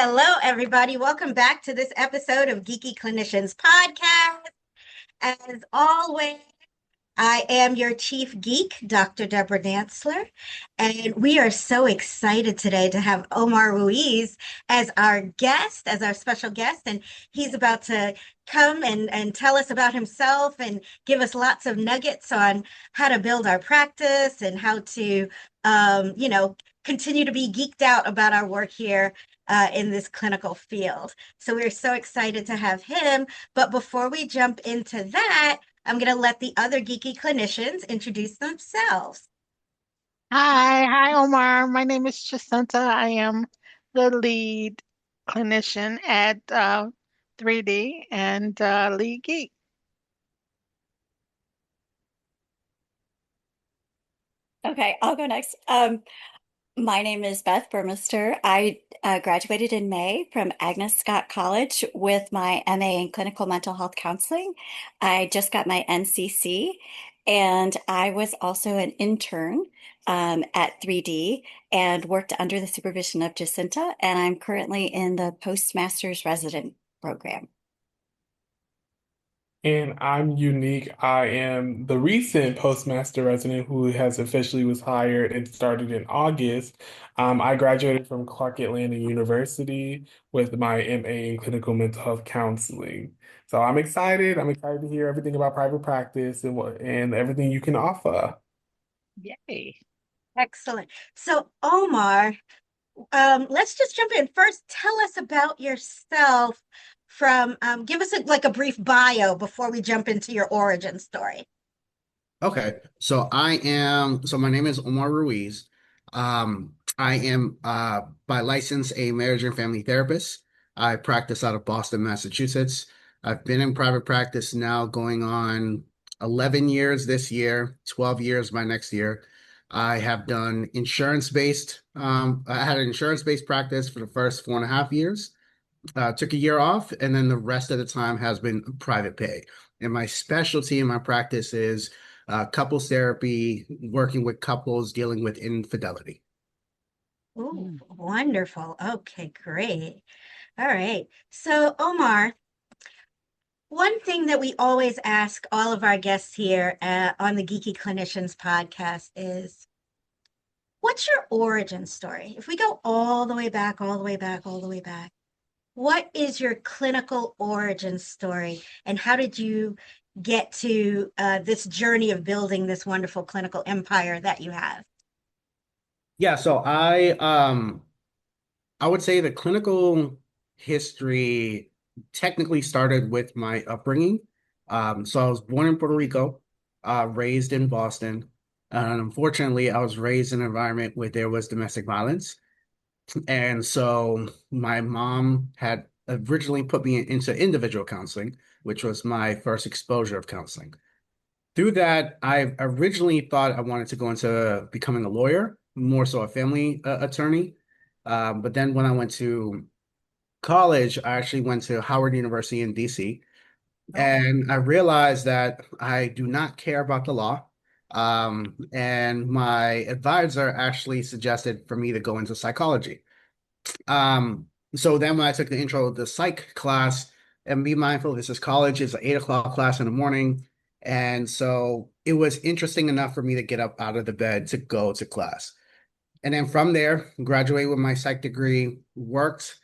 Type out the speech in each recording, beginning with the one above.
Hello, everybody. Welcome back to this episode of Geeky Clinicians Podcast. As always, I am your chief geek, Dr. Deborah Dantzler, and we are so excited today to have Omar Ruiz as our guest, as our special guest, and he's about to come and tell us about himself and give us lots of nuggets on how to build our practice and how to, continue to be geeked out about our work here in this clinical field. So we're so excited to have him. But before we jump into that, I'm going to let the other geeky clinicians introduce themselves. Hi, Omar. My name is Jacinta. I am the lead clinician at 3D and lead geek. Okay, I'll go next. My name is Beth Burmester. I graduated in May from Agnes Scott College with my MA in clinical mental health counseling. I just got my NCC, and I was also an intern at 3D and worked under the supervision of Jacinta, and I'm currently in the postmaster's resident program. And I'm unique. I am the recent postmaster resident who has officially was hired and started in August. I graduated from Clark Atlanta University with my MA in clinical mental health counseling. So I'm excited. I'm excited to hear everything about private practice and everything you can offer. Yay. Excellent. So, Omar, let's just jump in. First, tell us about yourself give us a brief bio before we jump into your origin story. Okay, so my name is Omar Ruiz. I am by license a marriage and family therapist. I practice out of Boston, Massachusetts. I've been in private practice now going on 11 years this year, 12 years by next year. I have done I had an insurance-based practice for the first 4.5 years. Took a year off, and then the rest of the time has been private pay. And my specialty in my practice is couples therapy, working with couples dealing with infidelity. Oh, Hmm. wonderful. Okay, great. All right. So, Omar, one thing that we always ask all of our guests here on the Geeky Clinicians podcast is, what's your origin story? If we go all the way back, all the way back, all the way back, what is your clinical origin story, and how did you get to this journey of building this wonderful clinical empire that you have? Yeah, so I would say the clinical history technically started with my upbringing. So I was born in Puerto Rico, raised in Boston, and unfortunately, I was raised in an environment where there was domestic violence. And so my mom had originally put me into individual counseling, which was my first exposure of counseling. Through that, I originally thought I wanted to go into becoming a lawyer, more so a family attorney. But then when I went to college, I actually went to Howard University in DC, Oh, and I realized that I do not care about the law. And my advisor actually suggested for me to go into psychology. So then when I took the intro to the psych class, and be mindful, this is college, it's an 8 o'clock class in the morning. And so it was interesting enough for me to get up out of the bed to go to class. And then from there, graduate with my psych degree, worked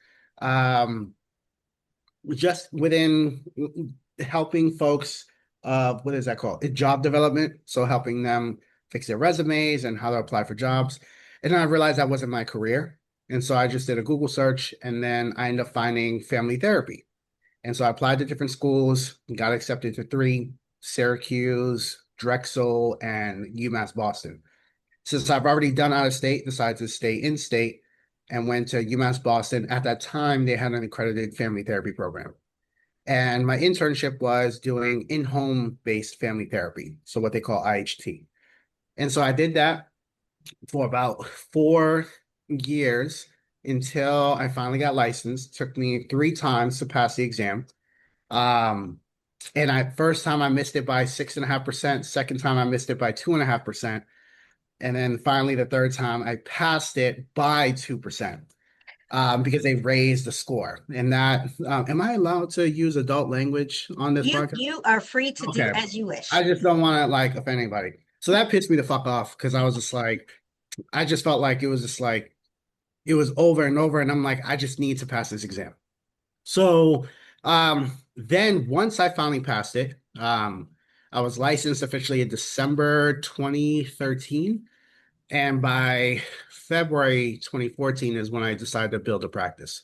just within helping folks, what is that called? Job development. So helping them fix their resumes and how to apply for jobs. And then I realized that wasn't my career. And so I just did a Google search, and then I ended up finding family therapy. And so I applied to different schools, got accepted to three: Syracuse, Drexel, and UMass Boston. Since I've already done out of state, decided to stay in state and went to UMass Boston. At that time, they had an accredited family therapy program. And my internship was doing in-home based family therapy, so what they call IHT. And so I did that for about 4 years until I finally got licensed. Took me 3 times to pass the exam. Um, and first time I missed it by 6.5%. Second time I missed it by 2.5%. And then finally the third time I passed it by 2%. because they raised the score. And that, am I allowed to use adult language on this You podcast? you are free to do Okay. as you I wish. just don't want to like offend anybody. So that pissed me the fuck off because I was just like, I just felt like it was just like, it was over and over. And I'm like, I just need to pass this exam. So then once I finally passed it, I was licensed officially in December 2013. And by February 2014 is when I decided to build a practice.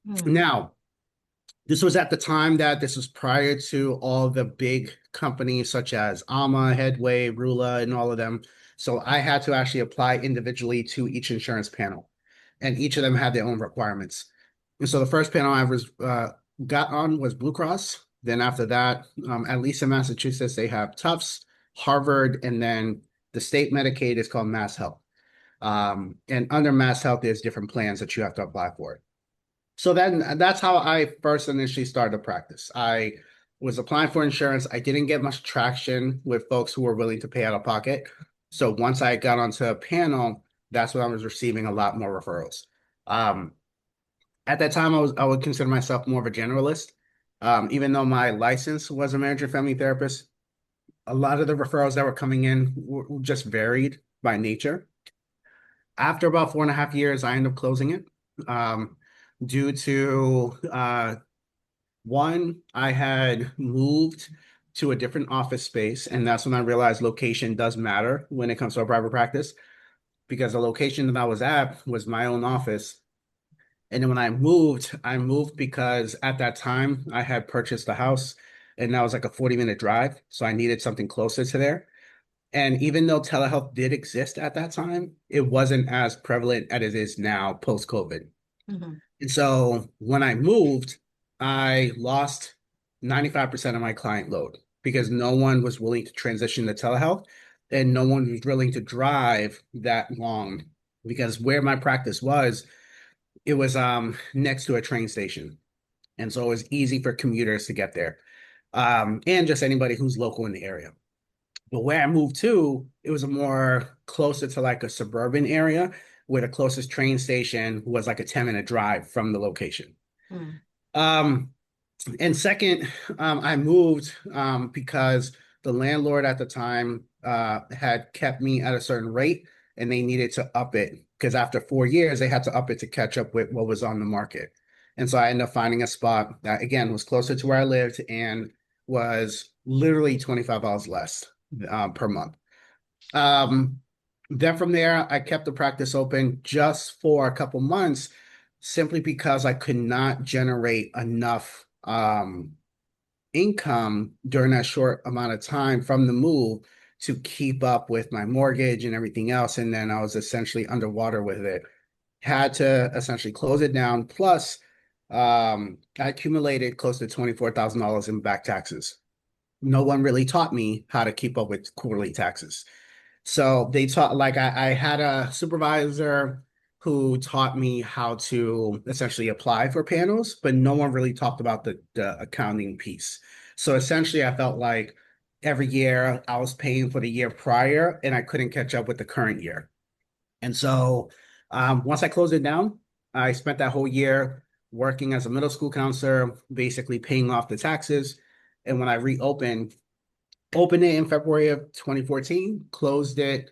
Hmm. Now, this was at the time that this was prior to all the big companies such as Alma, Headway, Rula, and all of them. So I had to actually apply individually to each insurance panel, and each of them had their own requirements. And so the first panel I was got on was Blue Cross. Then after that, at least in Massachusetts, they have Tufts, Harvard, and then the state Medicaid is called Mass Health. And under Mass Health, there's different plans that you have to apply for. So then that's how I first initially started to practice. I was applying for insurance. I didn't get much traction with folks who were willing to pay out of pocket. So once I got onto a panel, that's when I was receiving a lot more referrals. Um, at that time, I would consider myself more of a generalist. Even though my license was a marriage and family therapist, a lot of the referrals that were coming in were just varied by nature. After about 4.5 years, I ended up closing it due to one, I had moved to a different office space, and that's when I realized location does matter when it comes to a private practice because the location that I was at was my own office. And then when I moved because at that time I had purchased a house and that was like a 40-minute drive. So I needed something closer to there. And even though telehealth did exist at that time, it wasn't as prevalent as it is now post-COVID. Mhm. And so when I moved, I lost 95% of my client load because no one was willing to transition to telehealth and no one was willing to drive that long because where my practice was, it was next to a train station. And so it was easy for commuters to get there. And just anybody who's local in the area. But where I moved to, it was a more closer to like a suburban area where the closest train station was like a 10-minute drive from the location. Hmm. Um, and second, I moved because the landlord at the time had kept me at a certain rate and they needed to up it because after 4 years, they had to up it to catch up with what was on the market. And so I ended up finding a spot that, again, was closer to where I lived and was literally $25 less per month. Um, then from there, I kept the practice open just for a couple months simply because I could not generate enough income during that short amount of time from the move to keep up with my mortgage and everything else. And then I was essentially underwater with it. Had to essentially close it down. Plus, I accumulated close to $24,000 in back taxes. No one really taught me how to keep up with quarterly taxes. So they taught, like, I had a supervisor who taught me how to essentially apply for panels, but no one really talked about the accounting piece. So essentially, I felt like every year I was paying for the year prior and I couldn't catch up with the current year. And so once I closed it down, I spent that whole year working as a middle school counselor, basically paying off the taxes. And when I opened it in February of 2014, closed it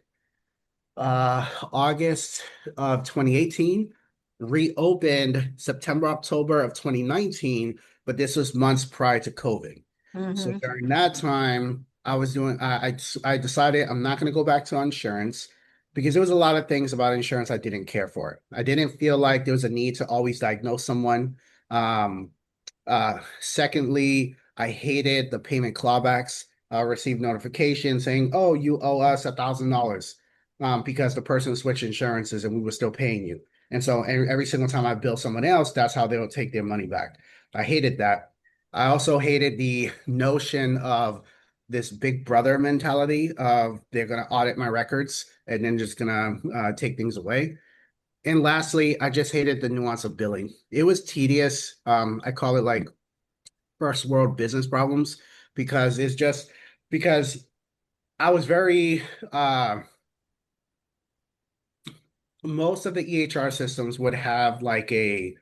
August of 2018, reopened September, October of 2019, but this was months prior to COVID. So Hmm. during that time, I was doing, I decided I'm not going to go back to insurance because there was a lot of things about insurance I didn't care for. I didn't feel like there was a need to always diagnose someone. Um, Secondly, I hated the payment clawbacks. I received notifications saying, "Oh, you owe us $1,000 because the person switched insurances and we were still paying you." And so every single time I bill someone else, that's how they'll take their money back. I hated that. I also hated the notion of this big brother mentality of they're going to audit my records and then just going to take things away. And lastly, I just hated the nuance of billing. It was tedious. I call it like first world business problems because it's just because I was very most of the EHR systems would have like a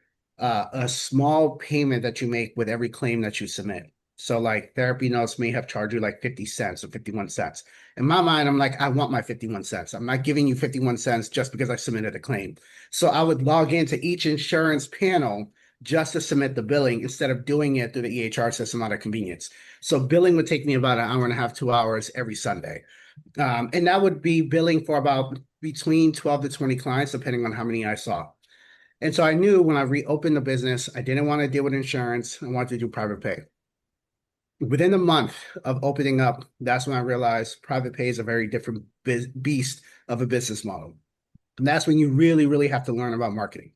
small payment that you make with every claim that you submit. So like therapy notes may have charged you like 50 cents or 51 cents. In my mind, I'm like, I want my 51 cents. I'm not giving you 51 cents just because I submitted a claim. So I would log into each insurance panel just to submit the billing instead of doing it through the EHR system out of convenience. So billing would take me about an hour and a half, 2 hours every Sunday. And that would be billing for about between 12 to 20 clients, depending on how many I saw. And so I knew when I reopened the business, I didn't want to deal with insurance. I wanted to do private pay. Within a month of opening up, that's when I realized private pay is a very different beast of a business model. And that's when you really, really have to learn about marketing.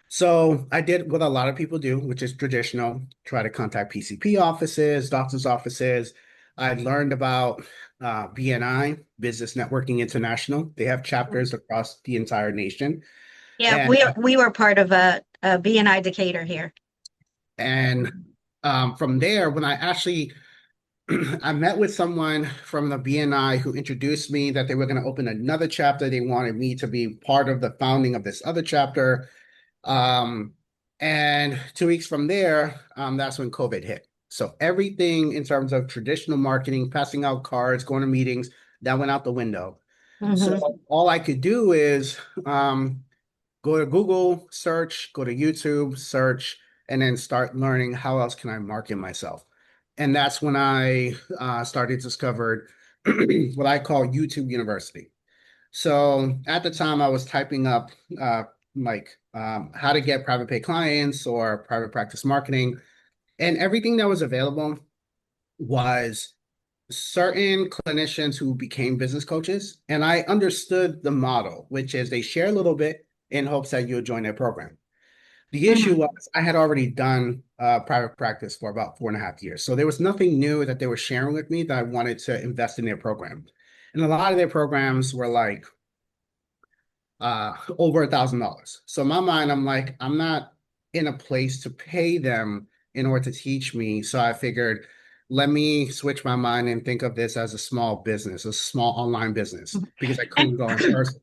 So I did what a lot of people do, which is traditional, try to contact PCP offices, doctors' offices. I learned about BNI, Business Networking International. They have chapters across the entire nation. Yeah, And we were part of a BNI Decatur here. and from there, when I actually I met with someone from the BNI who introduced me that they were going to open another chapter. They wanted me to be part of the founding of this other chapter. And 2 weeks from there, that's when COVID hit. So everything in terms of traditional marketing, passing out cards, going to meetings, that went out the window. So all I could do is go to Google, search, go to YouTube, search, and then start learning how else can I market myself. And that's when I started to discover what I call YouTube University. So at the time, I was typing up how to get private pay clients or private practice marketing, and everything that was available was certain clinicians who became business coaches. And I understood the model, which is they share a little bit in hopes that you'll join their program. The issue was I had already done private practice for about 4.5 years. So there was nothing new that they were sharing with me that I wanted to invest in their program. And a lot of their programs were like over $1,000. So in my mind, I'm like, I'm not in a place to pay them in order to teach me. So I figured, let me switch my mind and think of this as a small business, a small online business, because I couldn't go in person.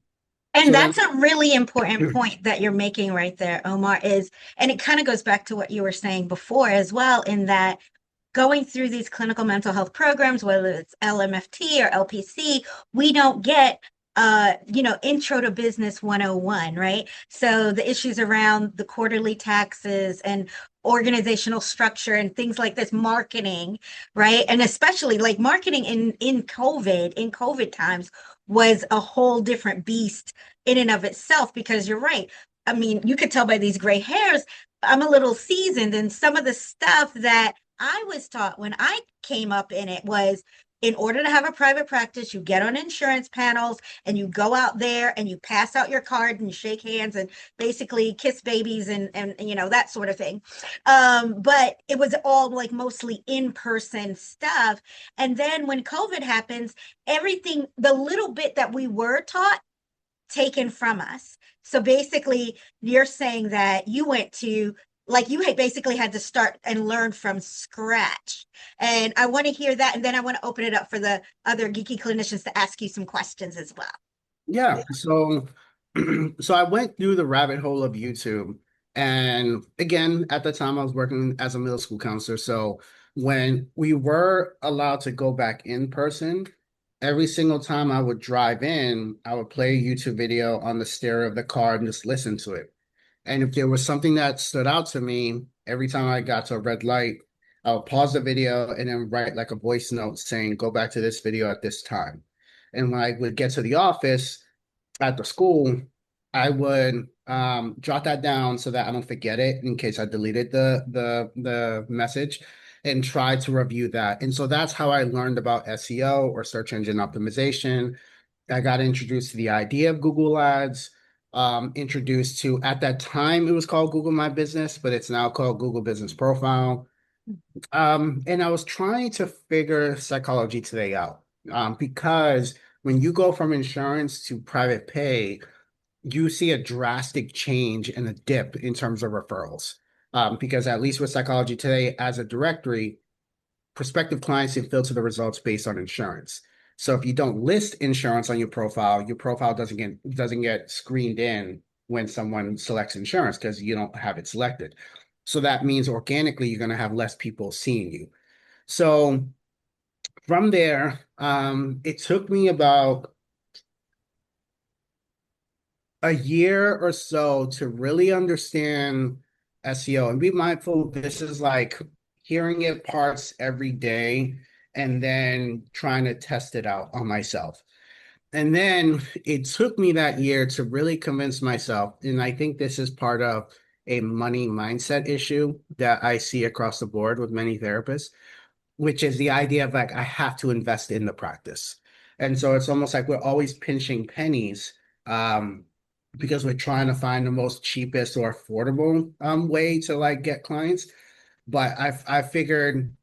And So that's a really important point that you're making right there, Omar, and it kind of goes back to what you were saying before as well, in that going through these clinical mental health programs, whether it's LMFT or LPC, we don't get intro to business 101, right? So the issues around the quarterly taxes and organizational structure and things like this, marketing, right? And especially like marketing in COVID times was a whole different beast in and of itself, because you're right. I mean, you could tell by these gray hairs, I'm a little seasoned, and some of the stuff that I was taught when I came up in it was, in order to have a private practice, you get on insurance panels and you go out there and you pass out your card and shake hands and basically kiss babies and that sort of thing. But it was all like mostly in-person stuff. And then when COVID happens, everything, the little bit that we were taught, taken from us. So basically, you're saying that you went to, like, you had basically had to start and learn from scratch. And I want to hear that. And then I want to open it up for the other geeky clinicians to ask you some questions as well. yeah, so so I went through the rabbit hole of YouTube. And again, at the time I was working as a middle school counselor. So when we were allowed to go back in person, every single time I would drive in, I would play a YouTube video on the stereo of the car and just listen to it. And if there was something that stood out to me, every time I got to a red light, I would pause the video and then write like a voice note saying, go back to this video at this time. And when I would get to the office at the school, I would jot that down so that I don't forget it in case I deleted the message, and try to review that. And so that's how I learned about SEO, or search engine optimization. I got introduced to the idea of Google Ads, introduced to, at that time, it was called Google My Business, but it's now called Google Business Profile. And I was trying to figure Psychology Today out, because when you go from insurance to private pay, you see a drastic change and a dip in terms of referrals. Because at least with Psychology Today as a directory, prospective clients can filter the results based on insurance. So if you don't list insurance on your profile doesn't get screened in when someone selects insurance because you don't have it selected. So that means organically you're going to have less people seeing you. So from there, it took me about a year or so to really understand SEO and be mindful. This is like hearing it parts every day and then trying to test it out on myself. And then it took me that year to really convince myself. And I think this is part of a money mindset issue that I see across the board with many therapists, which is the idea of like, I have to invest in the practice. And so it's almost like we're always pinching pennies because we're trying to find the most cheapest or affordable way to like get clients. But I figured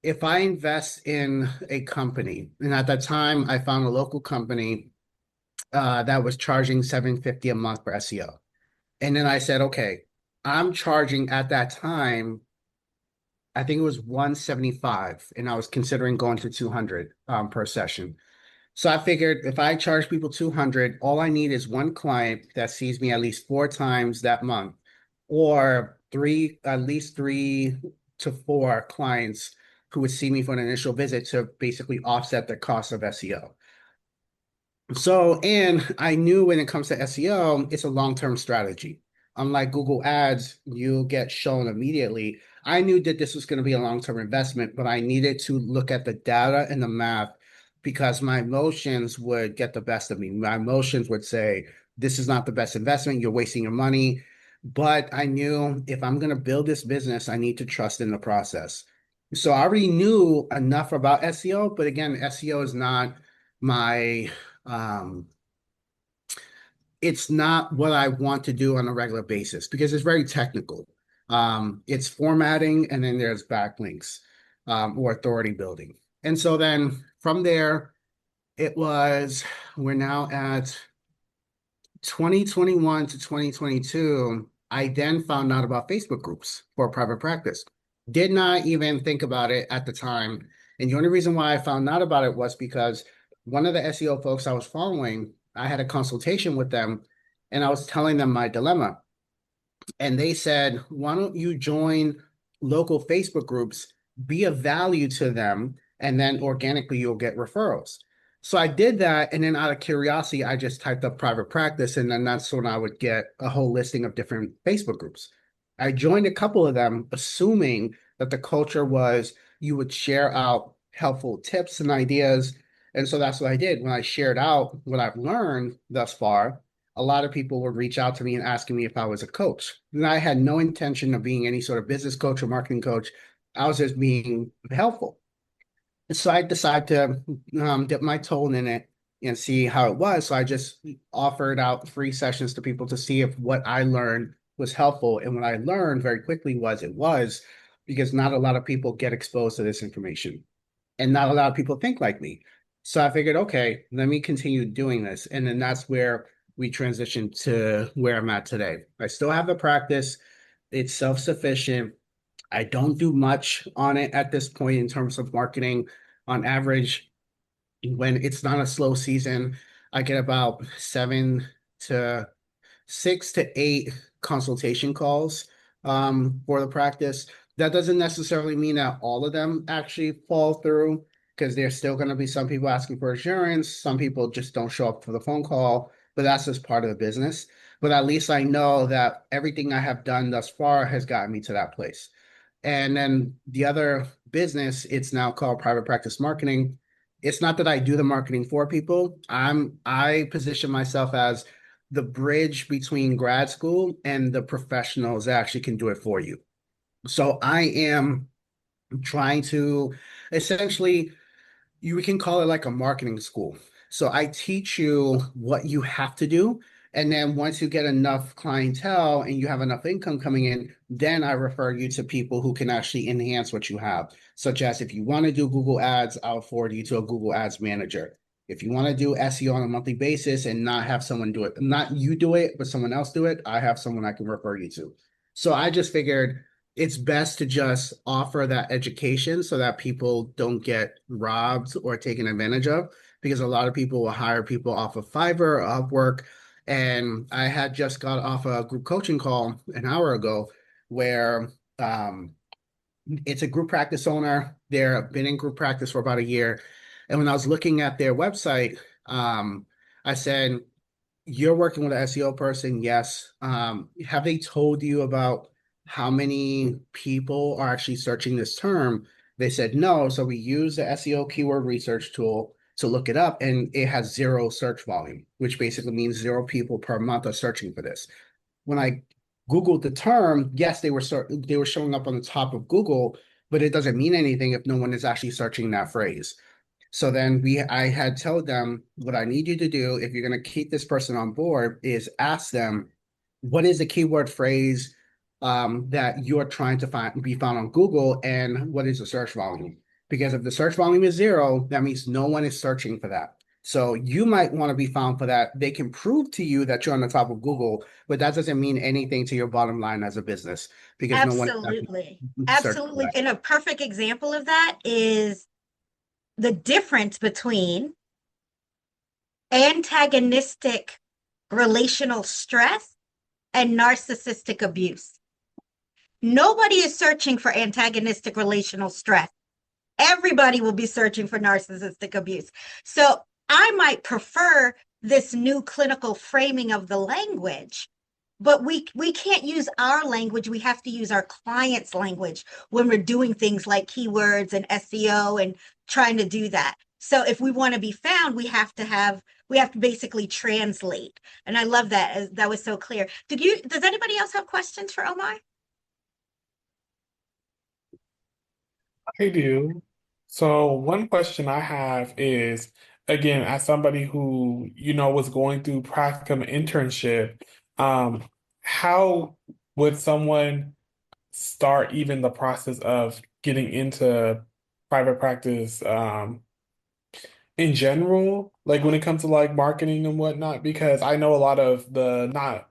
if I invest in a company, and at that time I found a local company that was charging $750 a month for SEO. And then I said, okay, I'm charging at that time, I think it was 175, and I was considering going to 200 per session. So I figured if I charge people 200, all I need is one client that sees me at least 4 times that month, or at least 3 to 4 clients who would see me for an initial visit to basically offset the cost of SEO. So, and I knew when it comes to SEO, it's a long-term strategy. Unlike Google Ads, you get shown immediately. I knew that this was going to be a long-term investment, but I needed to look at the data and the math because my emotions would get the best of me. My emotions would say, this is not the best investment. You're wasting your money. But I knew if I'm going to build this business, I need to trust in the process. So I already knew enough about SEO, but again, SEO is not my um, it's not what I want to do on a regular basis because it's very technical. It's formatting and then there's backlinks or authority building. And so then from there, we're now at 2021 to 2022. I then found out about Facebook groups for private practice. Did not even think about it at the time. And the only reason why I found out about it was because one of the SEO folks I was following, I had a consultation with them and I was telling them my dilemma. And they said, why don't you join local Facebook groups, be of value to them, and then organically you'll get referrals. So I did that. And then out of curiosity, I just typed up private practice. And then that's when I would get a whole listing of different Facebook groups. I joined a couple of them, assuming that the culture was you would share out helpful tips and ideas. And so that's what I did. When I shared out what I've learned thus far, a lot of people would reach out to me and asking me if I was a coach. And I had no intention of being any sort of business coach or marketing coach. I was just being helpful. And so I decided to dip my toe in it and see how it was. So I just offered out free sessions to people to see if what I learned was helpful. And what I learned very quickly was it was because not a lot of people get exposed to this information and not a lot of people think like me. So I figured, okay, let me continue doing this. And then that's where we transitioned to where I'm at today. I still have the practice. It's self-sufficient. I don't do much on it at this point in terms of marketing. On average, when it's not a slow season, I get about 6 to 8 consultation calls for the practice. That doesn't necessarily mean that all of them actually fall through because there's still going to be some people asking for insurance. Some people just don't show up for the phone call, but that's just part of the business. But at least I know that everything I have done thus far has gotten me to that place. And then the other business, it's now called private practice marketing. It's not that I do the marketing for people. I position myself as the bridge between grad school and the professionals that actually can do it for you. So I am trying to essentially, you can call it like a marketing school. So I teach you what you have to do. And then once you get enough clientele and you have enough income coming in, then I refer you to people who can actually enhance what you have. Such as if you want to do Google Ads, I'll forward you to a Google Ads manager. If you want to do SEO on a monthly basis and not have someone do it, not you do it, but someone else do it, I have someone I can refer you to. So I just figured it's best to just offer that education so that people don't get robbed or taken advantage of because a lot of people will hire people off of Fiverr or Upwork. And I had just got off a group coaching call an hour ago where it's a group practice owner. They've been in group practice for about a year. And when I was looking at their website, I said, you're working with an SEO person, yes. Have they told you about how many people are actually searching this term? They said no. So we use the SEO keyword research tool to look it up, and it has zero search volume, which basically means zero people per month are searching for this. When I Googled the term, yes, they were showing up on the top of Google, but it doesn't mean anything if no one is actually searching that phrase. So then I had told them what I need you to do if you're going to keep this person on board is ask them what is the keyword phrase that you're trying to be found on Google, and what is the search volume? Because if the search volume is zero, that means no one is searching for that. So you might want to be found for that. They can prove to you that you're on the top of Google, but that doesn't mean anything to your bottom line as a business because no one is Absolutely. searching for Absolutely. that. And a perfect example of that is the difference between antagonistic relational stress and narcissistic abuse. Nobody is searching for antagonistic relational stress. Everybody will be searching for narcissistic abuse. So I might prefer this new clinical framing of the language, but we can't use our language. We have to use our client's language when we're doing things like keywords and SEO and trying to do that. So if we want to be found, we have to basically translate. And I love that. That was so clear. Does anybody else have questions for Omar? I do. So one question I have is, again, as somebody who, was going through practicum internship, um, how would someone start even the process of getting into private practice, in general, like when it comes to like marketing and whatnot? Because I know a lot of not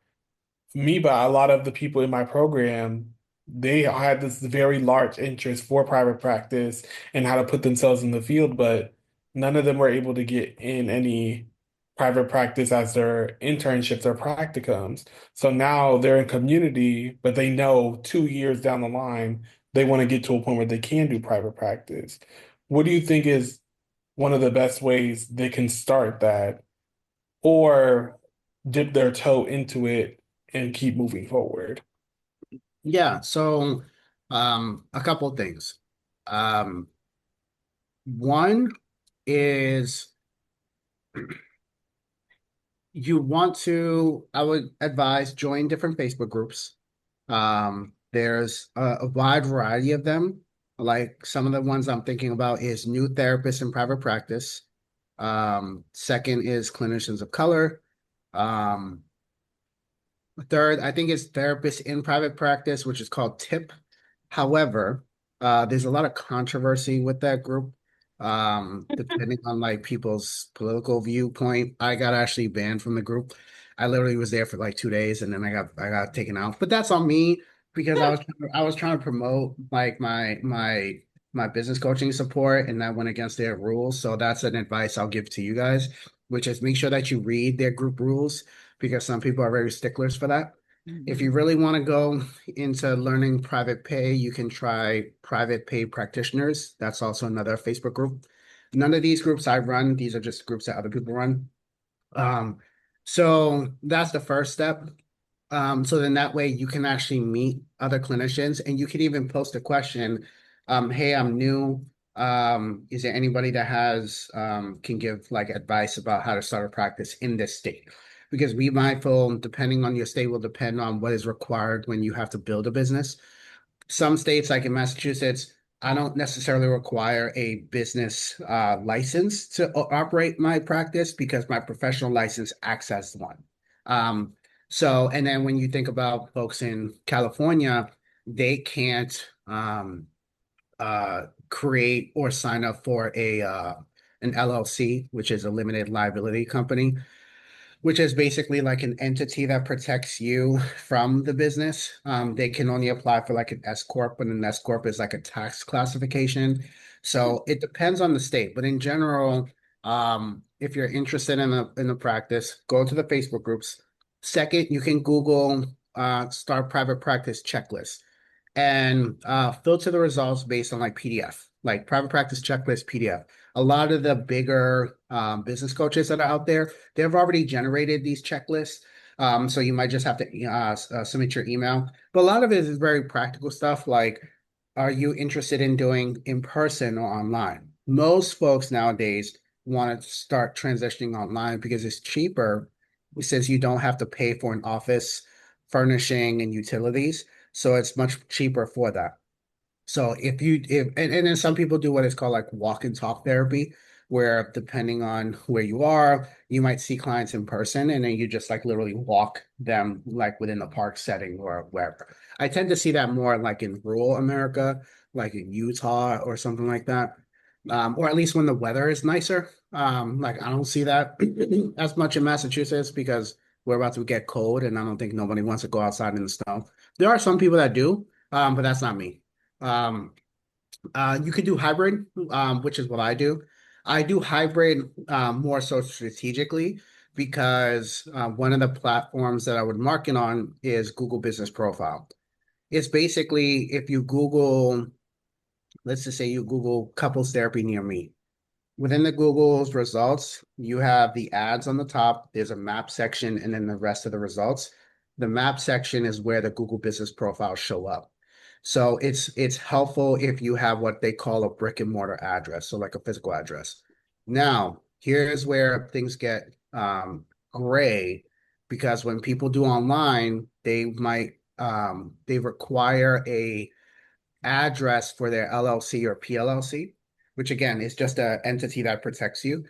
me, but a lot of the people in my program, they had this very large interest for private practice and how to put themselves in the field, but none of them were able to get in any private practice as their internships or practicums. So now they're in community, but they know 2 years down the line, they want to get to a point where they can do private practice. What do you think is one of the best ways they can start that, or dip their toe into it and keep moving forward? Yeah, so a couple of things. Um, One is I would advise join different Facebook groups. There's a wide variety of them. Like some of the ones I'm thinking about is New Therapists in Private Practice. Second is Clinicians of Color. Um, Third, I think it's Therapists in Private Practice, which is called TIP. However, there's a lot of controversy with that group. Depending on like people's political viewpoint, I got actually banned from the group. I literally was there for like 2 days and then I got taken out. But that's on me because I was trying to promote like my business coaching support, and that went against their rules. So that's an advice I'll give to you guys, which is make sure that you read their group rules because some people are very sticklers for that. If you really want to go into learning private pay, you can try Private Pay Practitioners. That's also another Facebook group. None of these groups I run, these are just groups that other people run. Um, so that's the first step. So then that way you can actually meet other clinicians, and you can even post a question. Hey, I'm new. Is there anybody that can give like advice about how to start a practice in this state? Because be mindful, depending on your state, will depend on what is required when you have to build a business. Some states, like in Massachusetts, I don't necessarily require a business license to operate my practice because my professional license acts as one. Um, and then when you think about folks in California, they can't create or sign up for an LLC, which is a limited liability company, which is basically like an entity that protects you from the business. They can only apply for like an S corp, and an S corp is like a tax classification. So it depends on the state, but in general, If you're interested in the practice, go to the Facebook groups. Second, you can Google start private practice checklist and filter the results based on like PDF, like private practice checklist PDF. A lot of the bigger business coaches that are out there, they've already generated these checklists. So you might just have to submit your email. But a lot of it is very practical stuff like, are you interested in doing in person or online? Most folks nowadays want to start transitioning online because it's cheaper since you don't have to pay for an office furnishing and utilities. So it's much cheaper for that. So and then some people do what is called like walk and talk therapy, where depending on where you are, you might see clients in person and then you just like literally walk them like within the park setting or wherever. I tend to see that more like in rural America, like in Utah or something like that. Or at least when the weather is nicer. Like I don't see that as much in Massachusetts because we're about to get cold and I don't think nobody wants to go outside in the snow. There are some people that do, but that's not me. Um, you could do hybrid, which is what I do. I do hybrid more so strategically because one of the platforms that I would market on is Google Business Profile. It's basically if you Google, let's just say you Google couples therapy near me. Within the Google's results, you have the ads on the top, there's a map section, and then the rest of the results. The map section is where the Google Business Profiles show up. So it's helpful if you have what they call a brick and mortar address, so like a physical address. Now, here's where things get gray because when people do online, they require a address for their LLC or PLLC, which again is just an entity that protects you.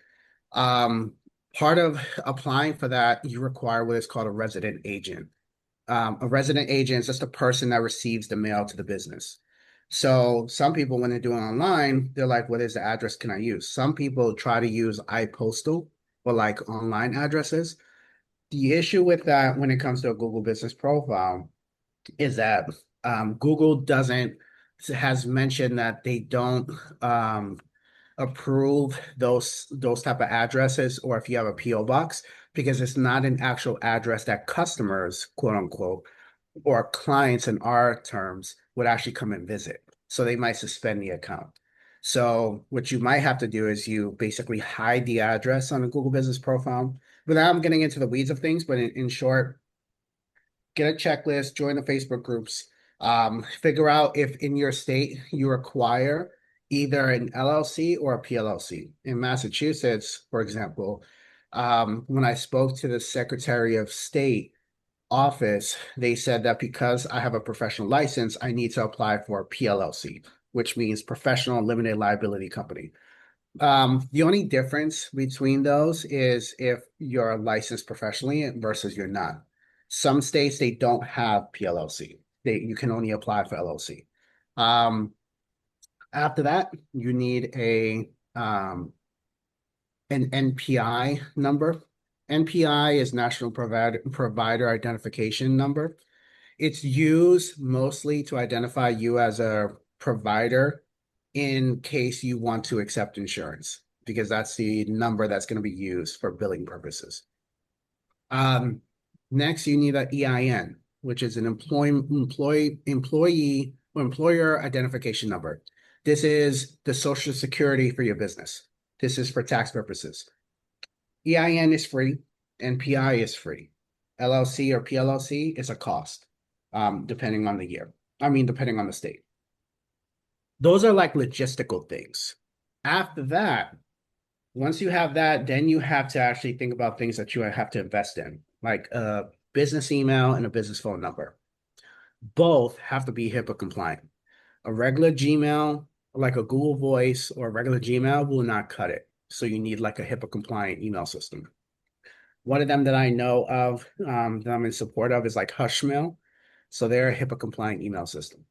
Um, Part of applying for that, you require what is called a resident agent. A resident agent is just a person that receives the mail to the business. So some people, when they're doing online, they're like, what is the address can I use? Some people try to use iPostal or like online addresses. The issue with that when it comes to a Google business profile is that Google doesn't has mentioned that they don't approve those type of addresses or if you have a PO box because it's not an actual address that customers, quote unquote, or clients in our terms would actually come and visit. So they might suspend the account. So what you might have to do is you basically hide the address on a Google business profile. Without I'm getting into the weeds of things, but in short, get a checklist, join the Facebook groups, figure out if in your state you require either an LLC or a PLLC. In Massachusetts, for example, when I spoke to the Secretary of State office, they said that because I have a professional license, I need to apply for a PLLC, which means professional limited liability company. The only difference between those is if you're licensed professionally versus you're not. Some states they don't have PLLC. You can only apply for LLC. Um, After that, you need a an NPI number. NPI is National Provider Identification Number. It's used mostly to identify you as a provider in case you want to accept insurance, because that's the number that's going to be used for billing purposes. Next, you need an EIN, which is an employee or employer identification number. This is the social security for your business. This is for tax purposes. EIN is free, NPI is free. LLC or PLLC is a cost, depending on the year. I mean, depending on the state. Those are like logistical things. After that, once you have that, then you have to actually think about things that you have to invest in, like a business email and a business phone number. Both have to be HIPAA compliant. A regular Gmail, like a Google Voice or a regular Gmail, will not cut it. So you need like a HIPAA compliant email system. One of them that I know of that I'm in support of is like Hushmail. So they're a HIPAA compliant email system.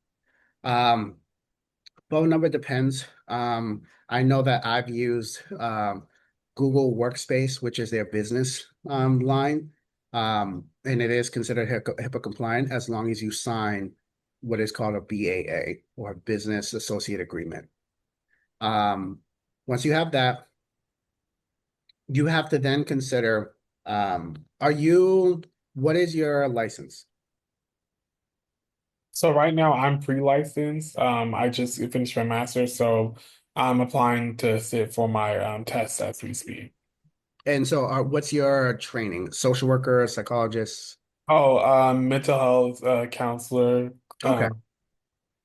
Phone number depends. I know that I've used Google Workspace, which is their business line, and it is considered HIPAA compliant as long as you sign what is called a BAA or Business Associate Agreement. Once you have that, you have to then consider, are you, what is your license? So right now I'm pre-licensed. I just finished my master's, so I'm applying to sit for my tests as we speak. And so, what's your training? Social worker, psychologist? Oh, mental health counselor. Okay. Um,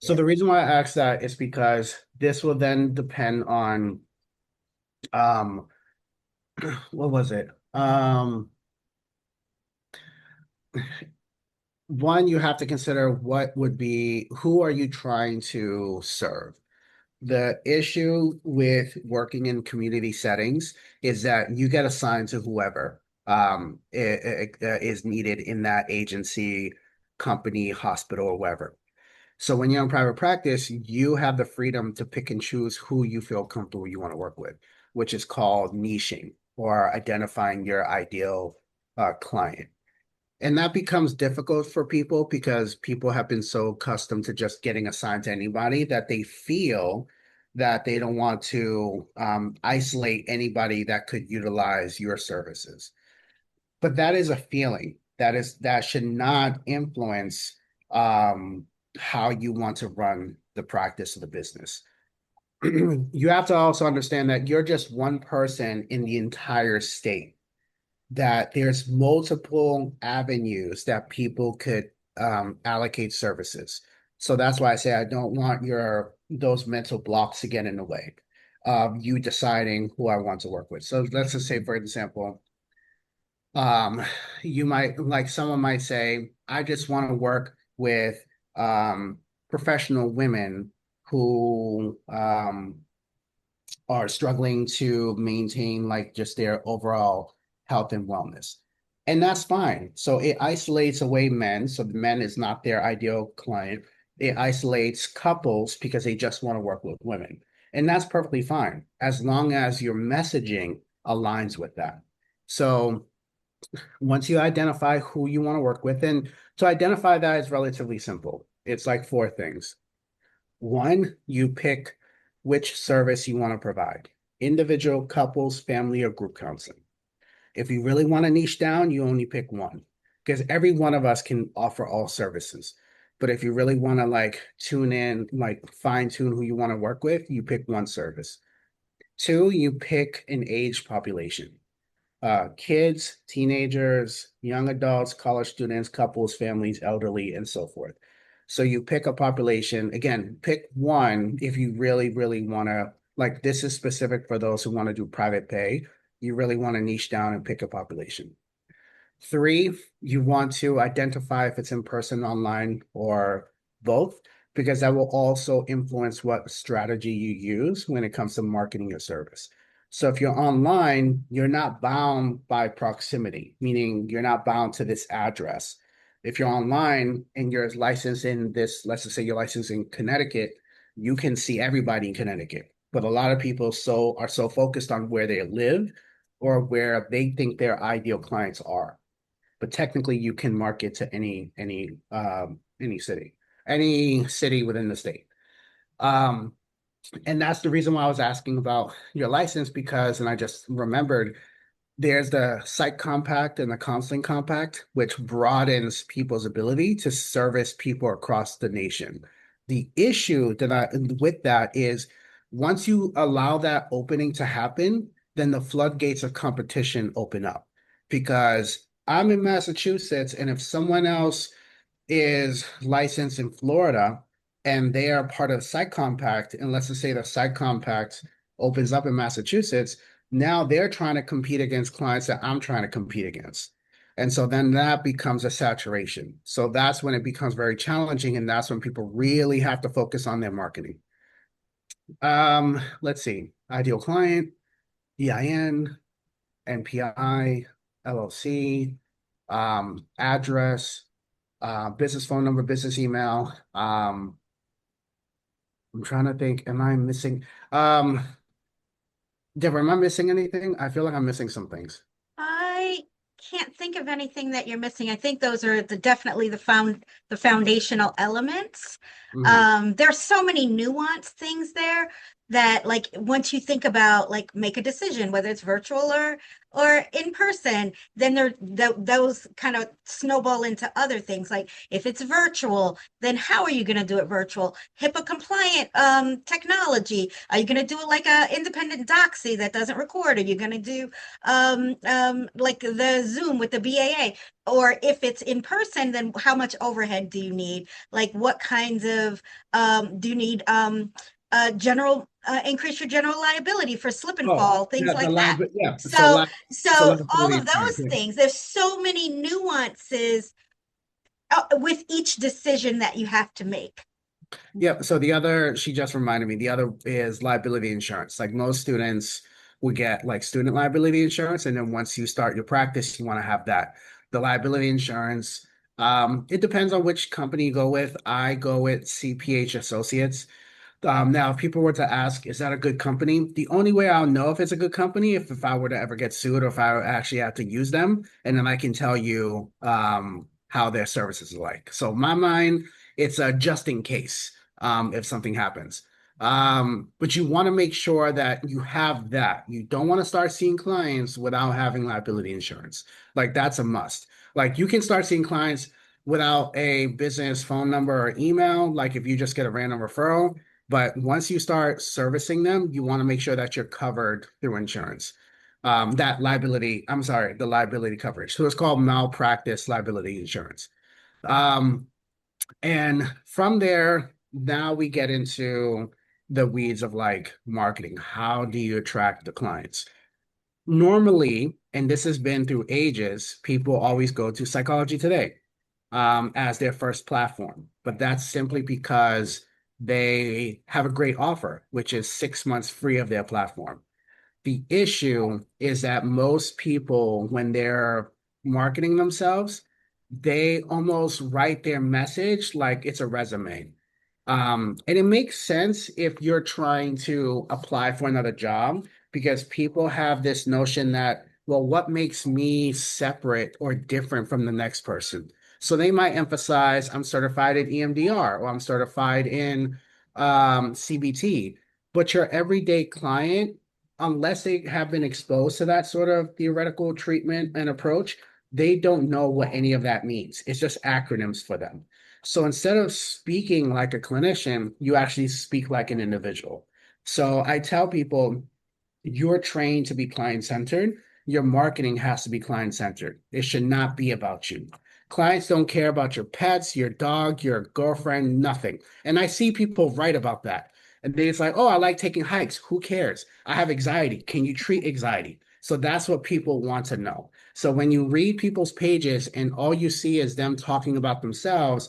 So the reason why I asked that is because this will then depend on, um, what was it? One, you have to consider what would be, who are you trying to serve? The issue with working in community settings is that you get assigned to whoever is needed in that agency, company, hospital, or wherever. So when you're in private practice, you have the freedom to pick and choose who you feel comfortable you want to work with, which is called niching or identifying your ideal client. And that becomes difficult for people because people have been so accustomed to just getting assigned to anybody that they feel that they don't want to isolate anybody that could utilize your services. But that is a feeling that should not influence um, how you want to run the practice of the business. You have to also understand that you're just one person in the entire state, that there's multiple avenues that people could allocate services. So that's why I say I don't want your those mental blocks to get in the way of you deciding who I want to work with. So let's just say, for example, um, you might like someone might say, I just want to work with professional women who are struggling to maintain like just their overall health and wellness. And that's fine. So it isolates away men. So the men is not their ideal client. It isolates couples because they just want to work with women. And that's perfectly fine as long as your messaging aligns with that. So once you identify who you want to work with, and to identify that is relatively simple. It's like four things. One, you pick which service you want to provide: individual, couples, family, or group counseling. If you really want to niche down, you only pick one because every one of us can offer all services. But if you really want to like tune in, like fine tune who you want to work with, you pick one service. Two, you pick an age population: kids, teenagers, young adults, college students, couples, families, elderly, and so forth. So you pick a population, again, pick one if you really, really want to, like this is specific for those who want to do private pay. You really want to niche down and pick a population. Three, you want to identify if it's in person, online, or both, because that will also influence what strategy you use when it comes to marketing your service. So if you're online, you're not bound by proximity, meaning you're not bound to this address. If you're online and you're licensed in this, let's just say you're licensed in Connecticut, you can see everybody in Connecticut. But a lot of people are so focused on where they live or where they think their ideal clients are, but technically you can market to any city within the state. Um, and that's the reason why I was asking about your license, because, and I just remembered, there's the Psych Compact and the Counseling Compact, which broadens people's ability to service people across the nation. The issue with that is once you allow that opening to happen, then the floodgates of competition open up. Because I'm in Massachusetts, and if someone else is licensed in Florida and they are part of the Psych Compact, and let's just say the Psych Compact opens up in Massachusetts, now they're trying to compete against clients that I'm trying to compete against. And so then that becomes a saturation. So that's when it becomes very challenging. And that's when people really have to focus on their marketing. Let's see. Ideal client, EIN, NPI, LLC, address, business phone number, business email. I'm trying to think, am I missing? Deborah, am I missing anything? I feel like I'm missing some things. I can't think of anything that you're missing. I think those are definitely the foundational elements. Mhm. There's so many nuanced things there. that like once you think about like make a decision, whether it's virtual or in person, then those kind of snowball into other things. Like if it's virtual, then how are you going to do it virtual? HIPAA compliant technology. Are you going to do it like a independent doxy that doesn't record? Are you going to do like the Zoom with the BAA? Or if it's in person, then how much overhead do you need? Like what kinds of do you need general increase your general liability for slip and Oh, fall, things yeah, the like that. liability, yeah. So, So so all liability of insurance, those yeah. things, there's so many nuances with each decision that you have to make. Yeah, so the other, she just reminded me, the other is liability insurance. Like most students will get like student liability insurance, and then once you start your practice, you want to have that. The liability insurance, it depends on which company you go with. I go with CPH Associates. Now, if people were to ask, is that a good company? The only way I'll know if it's a good company if I were to ever get sued or if I actually have to use them, and then I can tell you how their services are like. So in my mind, it's a just in case if something happens. But you want to make sure that you have that. You don't want to start seeing clients without having liability insurance. Like that's a must. Like you can start seeing clients without a business phone number or email, like if you just get a random referral. But once you start servicing them, you want to make sure that you're covered through insurance. That liability, I'm sorry, the liability coverage. So it's called malpractice liability insurance. Um, and from there, now we get into the weeds of like marketing. How do you attract the clients? Normally, and this has been through ages, people always go to Psychology Today as their first platform. But that's simply because they have a great offer, which is 6 months free of their platform. The issue is that most people, when they're marketing themselves, they almost write their message like it's a resume. And it makes sense if you're trying to apply for another job because people have this notion that, well, what makes me separate or different from the next person? So they might emphasize, I'm certified in EMDR or I'm certified in CBT, but your everyday client, unless they have been exposed to that sort of theoretical treatment and approach, they don't know what any of that means. It's just acronyms for them. So instead of speaking like a clinician, you actually speak like an individual. So I tell people, you're trained to be client-centered. Your marketing has to be client-centered. It should not be about you. Clients don't care about your pets, your dog, your girlfriend, nothing. And I see people write about that. And they it's like, oh, I like taking hikes. Who cares? I have anxiety. Can you treat anxiety? So that's what people want to know. So when you read people's pages and all you see is them talking about themselves,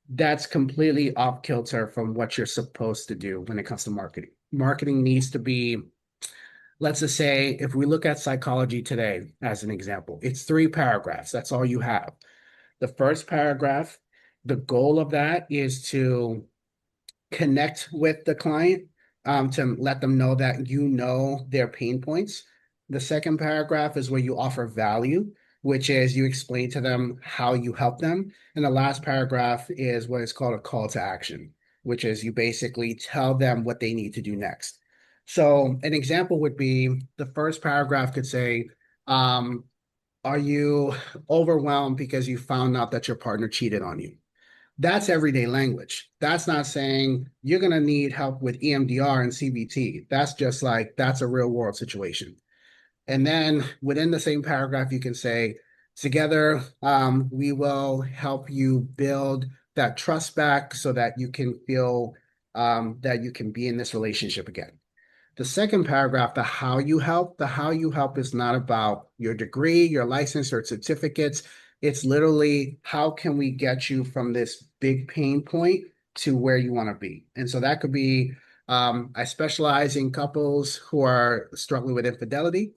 that's completely off kilter from what you're supposed to do when it comes to marketing. Marketing needs to be, let's just say, if we look at Psychology Today as an example, it's 3 paragraphs. That's all you have. The first paragraph, the goal of that is to connect with the client, to let them know that you know their pain points. The second paragraph is where you offer value, which is you explain to them how you help them. And the last paragraph is what is called a call to action, which is you basically tell them what they need to do next. So an example would be the first paragraph could say, are you overwhelmed because you found out that your partner cheated on you? That's everyday language. That's not saying you're going to need help with EMDR and CBT. That's just like, that's a real world situation. And then within the same paragraph, you can say, together, we will help you build that trust back so that you can feel that you can be in this relationship again. The second paragraph, the how you help is not about your degree, your license, or certificates. It's literally how can we get you from this big pain point to where you want to be. And so that could be, I specialize in couples who are struggling with infidelity.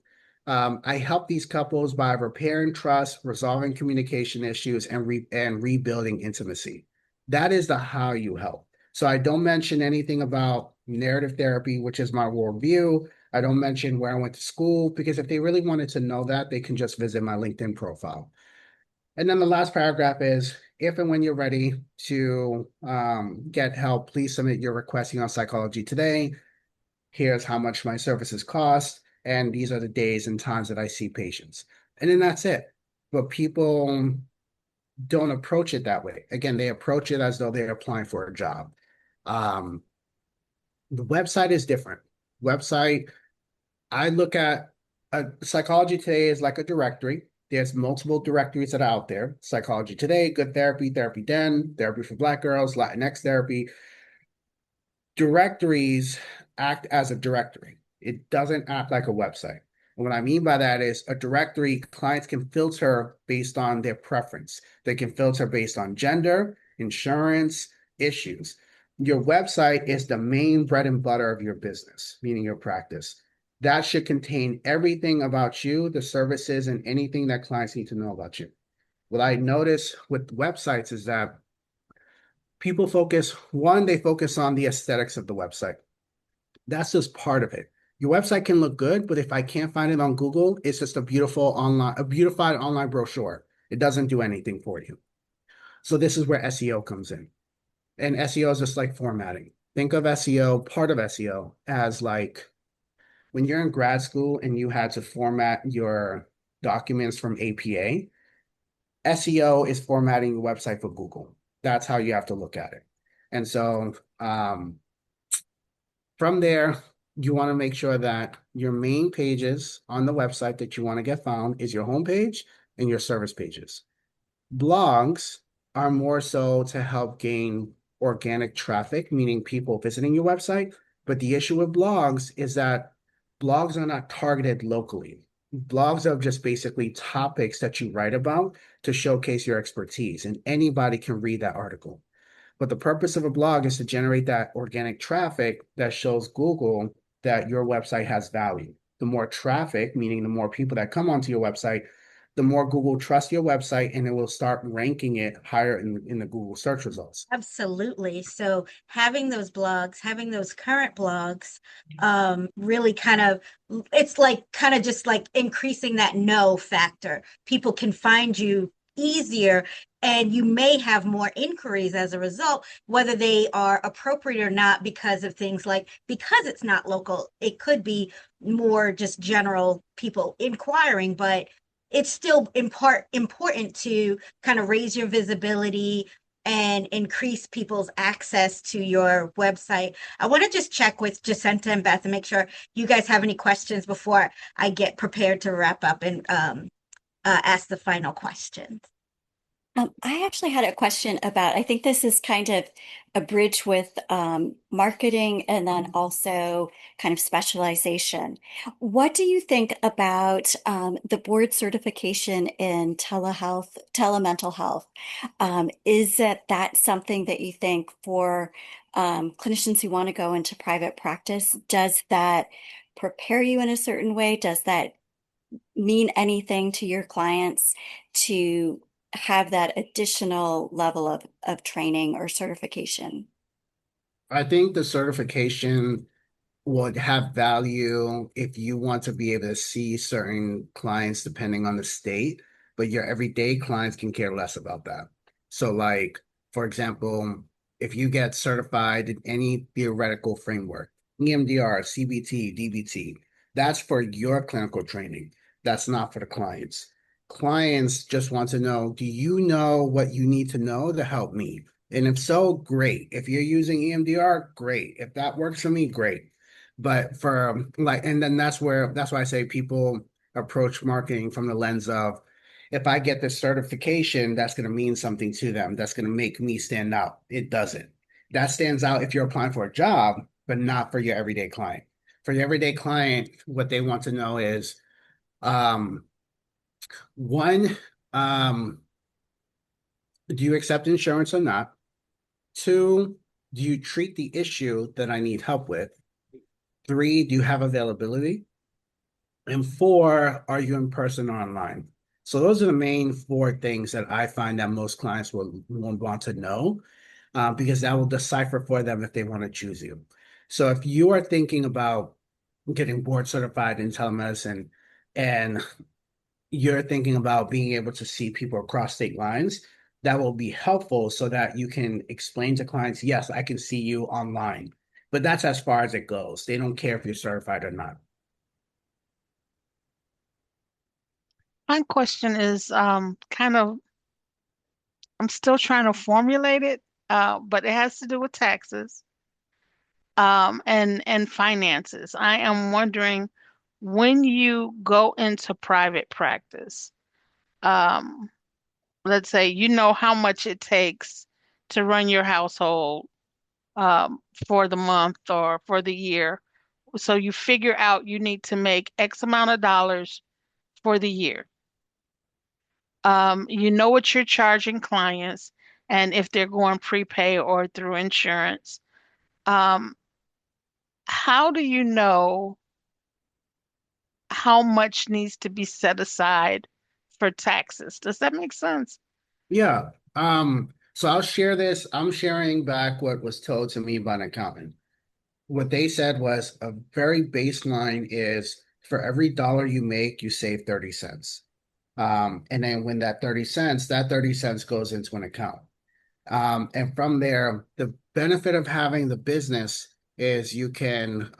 I help these couples by repairing trust, resolving communication issues, and rebuilding intimacy. That is the how you help. So I don't mention anything about narrative therapy, which is my worldview. I don't mention where I went to school because if they really wanted to know that, they can just visit my LinkedIn profile. And then the last paragraph is, if and when you're ready to get help, please submit your requesting on Psychology Today. Here's how much my services cost, and these are the days and times that I see patients. And then that's it. But people don't approach it that way. Again, they approach it as though they're applying for a job. Um, the website is different. Website, I look at Psychology Today is like a directory. There's multiple directories that are out there. Psychology Today, Good Therapy, Therapy Den, Therapy for Black Girls, Latinx Therapy. Directories act as a directory. It doesn't act like a website. And what I mean by that is a directory, clients can filter based on their preference. They can filter based on gender, insurance, issues. Your website is the main bread and butter of your business, meaning your practice. That should contain everything about you, the services, and anything that clients need to know about you. What I notice with websites is that people focus, one, they focus on the aesthetics of the website. That's just part of it. Your website can look good, but if I can't find it on Google, it's just a beautified online brochure. It doesn't do anything for you. So this is where SEO comes in. And SEO is just like formatting. Think of SEO, part of SEO, as like when you're in grad school and you had to format your documents from APA, SEO is formatting your website for Google. That's how you have to look at it. And so from there, you want to make sure that your main pages on the website that you want to get found is your homepage and your service pages. Blogs are more so to help gain organic traffic, meaning people visiting your website. But the issue with blogs is that blogs are not targeted locally. Blogs are just basically topics that you write about to showcase your expertise, and anybody can read that article. But the purpose of a blog is to generate that organic traffic that shows Google that your website has value. The more traffic, meaning the more people that come onto your website, the more Google trusts your website, and it will start ranking it higher in the Google search results. Absolutely. So having those blogs, having those current blogs, really it's like kind of just like increasing that know factor. People can find you easier, and you may have more inquiries as a result, whether they are appropriate or not, because of things like, because it's not local, it could be more just general people inquiring, but it's still important to kind of raise your visibility and increase people's access to your website. I want to just check with Jacinta and Beth and make sure you guys have any questions before I get prepared to wrap up and ask the final questions. I actually had a question about, I think this is kind of a bridge with marketing and then also kind of specialization. What do you think about the board certification in telehealth, telemental health? Is that something that you think for clinicians who want to go into private practice, does that prepare you in a certain way? Does that mean anything to your clients to have that additional level of training or certification? I think the certification would have value if you want to be able to see certain clients depending on the state, but your everyday clients can care less about that. So, like, for example, if you get certified in any theoretical framework, EMDR, CBT, DBT, that's for your clinical training. That's not for the clients. Clients just want to know, do you know what you need to know to help me? And if so, great. If you're using EMDR, great. If that works for me, great. But for like, and then that's why I say people approach marketing from the lens of, if I get this certification, that's going to mean something to them. That's going to make me stand out. It doesn't. That stands out if you're applying for a job, but not for your everyday client. For your everyday client, what they want to know is, um, one, do you accept insurance or not? Two, do you treat the issue that I need help with? Three, do you have availability? And four, are you in person or online? So those are the main four things that I find that most clients will want to know, because that will decipher for them if they want to choose you. So if you are thinking about getting board certified in telemedicine and you're thinking about being able to see people across state lines, that will be helpful so that you can explain to clients, yes, I can see you online. but that's as far as it goes. They don't care if you're certified or not. My question is kind of, I'm still trying to formulate it, but it has to do with taxes and finances. I am wondering when you go into private practice, um, let's say you know how much it takes to run your household for the month or for the year. So you figure out you need to make X amount of dollars for the year. You know what you're charging clients and if they're going prepay or through insurance. Um, how do you know how much needs to be set aside for taxes? Does that make sense? Yeah. So I'll share this. I'm sharing back what was told to me by an accountant. What they said was a very baseline is for every dollar you make, you save 30 cents. And then when that 30 cents goes into an account. And from there, the benefit of having the business is you can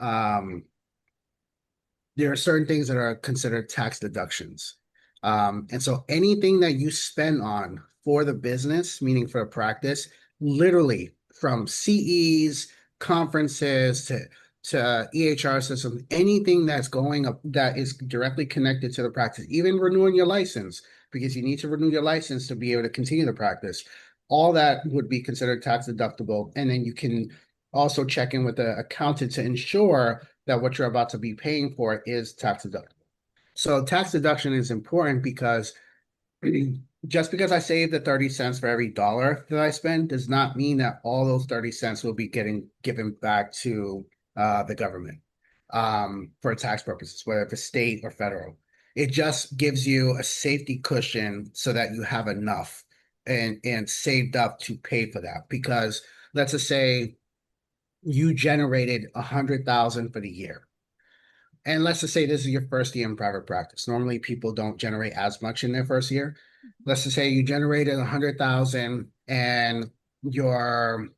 there are certain things that are considered tax deductions. And so anything that you spend on for the business, meaning for a practice, literally from CEs, conferences to EHR systems, anything that's going up that is directly connected to the practice, even renewing your license, because you need to renew your license to be able to continue the practice. All that would be considered tax deductible. And then you can also check in with the accountant to ensure that what you're about to be paying for is tax deductible. So tax deduction is important because just because I save the 30 cents for every dollar that I spend does not mean that all those 30 cents will be getting given back to the government for tax purposes, whether it's state or federal. It just gives you a safety cushion so that you have enough and saved up to pay for that. Because let's just say you generated 100,000 for the year. And let's just say this is your first year in private practice. Normally people don't generate as much in their first year. Let's just say you generated 100,000 and your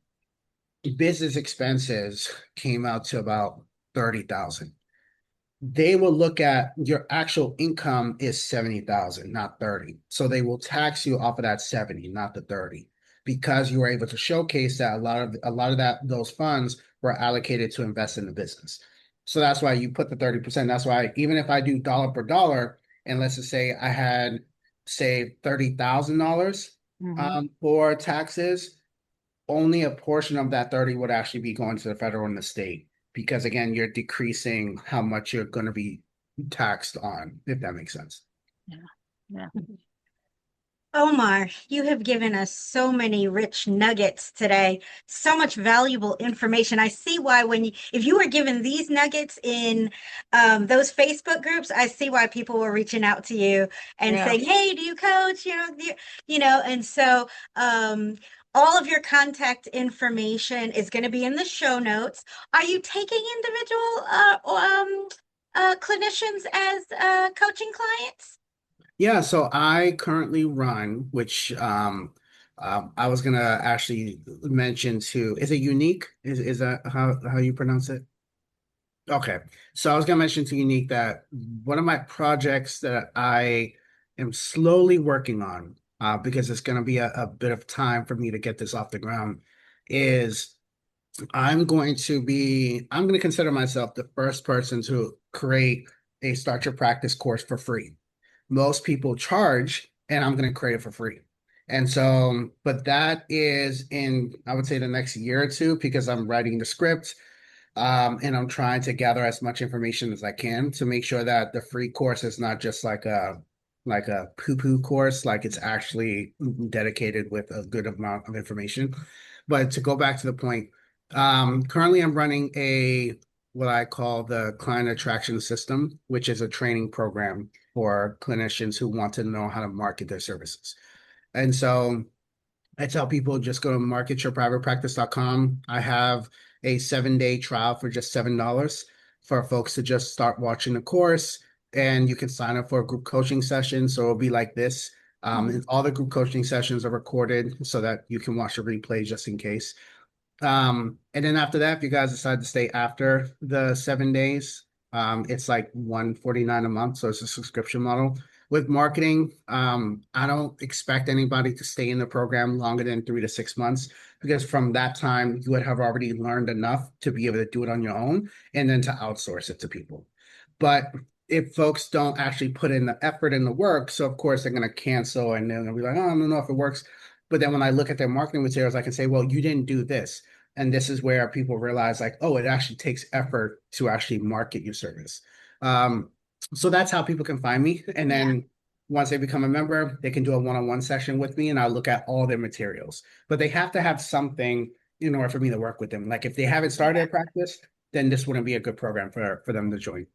business expenses came out to about 30,000. They will look at your actual income is 70,000, not 30. So they will tax you off of that 70, not the 30, because you were able to showcase that a lot of those funds were allocated to invest in the business. So that's why you put the 30%. That's why even if I do dollar per dollar, and let's just say I had saved $30,000 Hmm. for taxes, only a portion of that 30 would actually be going to the federal and the state because again, you're decreasing how much you're going to be taxed on, if that makes sense. Yeah. Yeah. Omar, you have given us so many rich nuggets today, so much valuable information. I see why if you were given these nuggets in those Facebook groups, I see why people were reaching out to you and Yeah. saying, "Hey, do you coach?" And so all of your contact information is going to be in the show notes. Are you taking individual clinicians as coaching clients? Yeah, so I currently run, which I was gonna actually mention too. Is it unique? Is that how you pronounce it? Okay. So I was gonna mention to Unique that one of my projects that I am slowly working on, because it's gonna be a bit of time for me to get this off the ground, is I'm going to consider myself the first person to create a start your practice course for free. Most people charge, and I'm going to create it for free. And so, but that is in, I would say, the next year or two because I'm writing the script, and I'm trying to gather as much information as I can to make sure that the free course is not just like a poo-poo course, like it's actually dedicated with a good amount of information. But to go back to the point, currently I'm running what I call the client attraction system, which is a training program for clinicians who want to know how to market their services. And so I tell people just go to marketyourprivatepractice.com. I have a 7-day trial for just $7 for folks to just start watching the course. And you can sign up for a group coaching session. So it'll be like this. And all the group coaching sessions are recorded so that you can watch the replay just in case. And then after that, if you guys decide to stay after the 7 days, it's like 149 a month. So it's a subscription model. With marketing, I don't expect anybody to stay in the program longer than 3 to 6 months because from that time you would have already learned enough to be able to do it on your own and then to outsource it to people. But if folks don't actually put in the effort and the work, so of course they're going to cancel and then they'll be like, oh, I don't know if it works. But then when I look at their marketing materials, I can say, well, you didn't do this. And this is where people realize, like, oh, it actually takes effort to actually market your service. So that's how people can find me. And Yeah. then once they become a member, they can do a one-on-one session with me and I'll look at all their materials. But they have to have something in order for me to work with them. Like if they haven't started Yeah. their practice, then this wouldn't be a good program for them to join.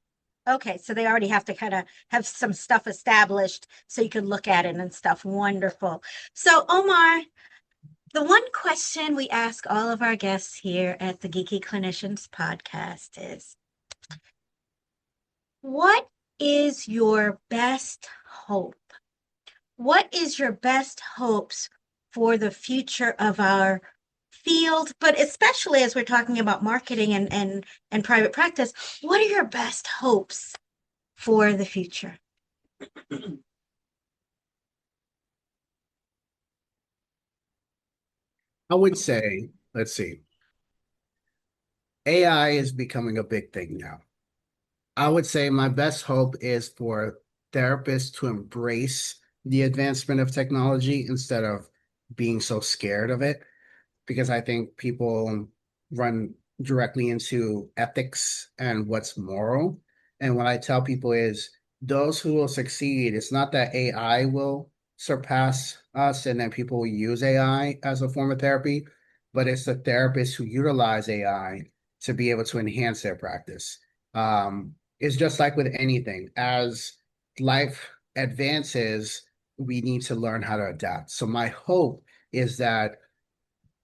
Okay, so they already have to kind of have some stuff established so you can look at it and stuff. Wonderful. So, Omar, the one question we ask all of our guests here at the Geeky Clinicians podcast is, what is your best hope? What is your best hopes for the future of our field, but especially as we're talking about marketing and private practice, what are your best hopes for the future? I would say, let's see, AI is becoming a big thing now. I would say my best hope is for therapists to embrace the advancement of technology instead of being so scared of it, because I think people run directly into ethics and what's moral. And what I tell people is those who will succeed, it's not that AI will surpass us and then people will use AI as a form of therapy, but it's the therapists who utilize AI to be able to enhance their practice. It's just like with anything, as life advances, we need to learn how to adapt. So my hope is that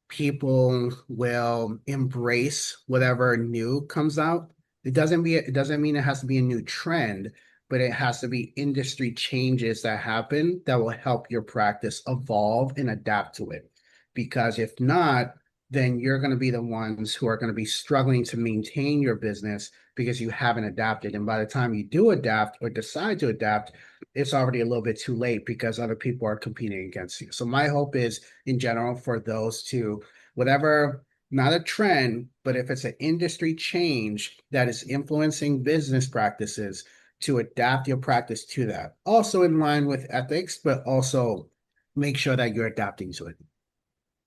people will embrace whatever new comes out. It doesn't mean it has to be a new trend, but it has to be industry changes that happen that will help your practice evolve and adapt to it. Because if not, then you're going to be the ones who are going to be struggling to maintain your business because you haven't adapted. And by the time you do adapt or decide to adapt, it's already a little bit too late because other people are competing against you. So my hope is in general for those to whatever, not a trend, but if it's an industry change that is influencing business practices, to adapt your practice to that. Also in line with ethics, but also make sure that you're adapting to it.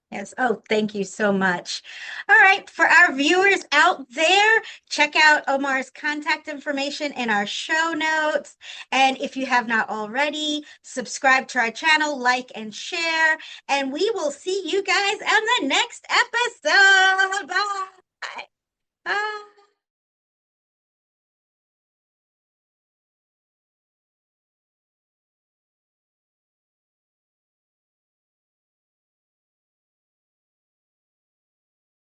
Yes. Oh, thank you so much. All right. For our viewers out there, check out Omar's contact information in our show notes. And if you have not already, subscribe to our channel, like and share. And we will see you guys on the next episode. Bye.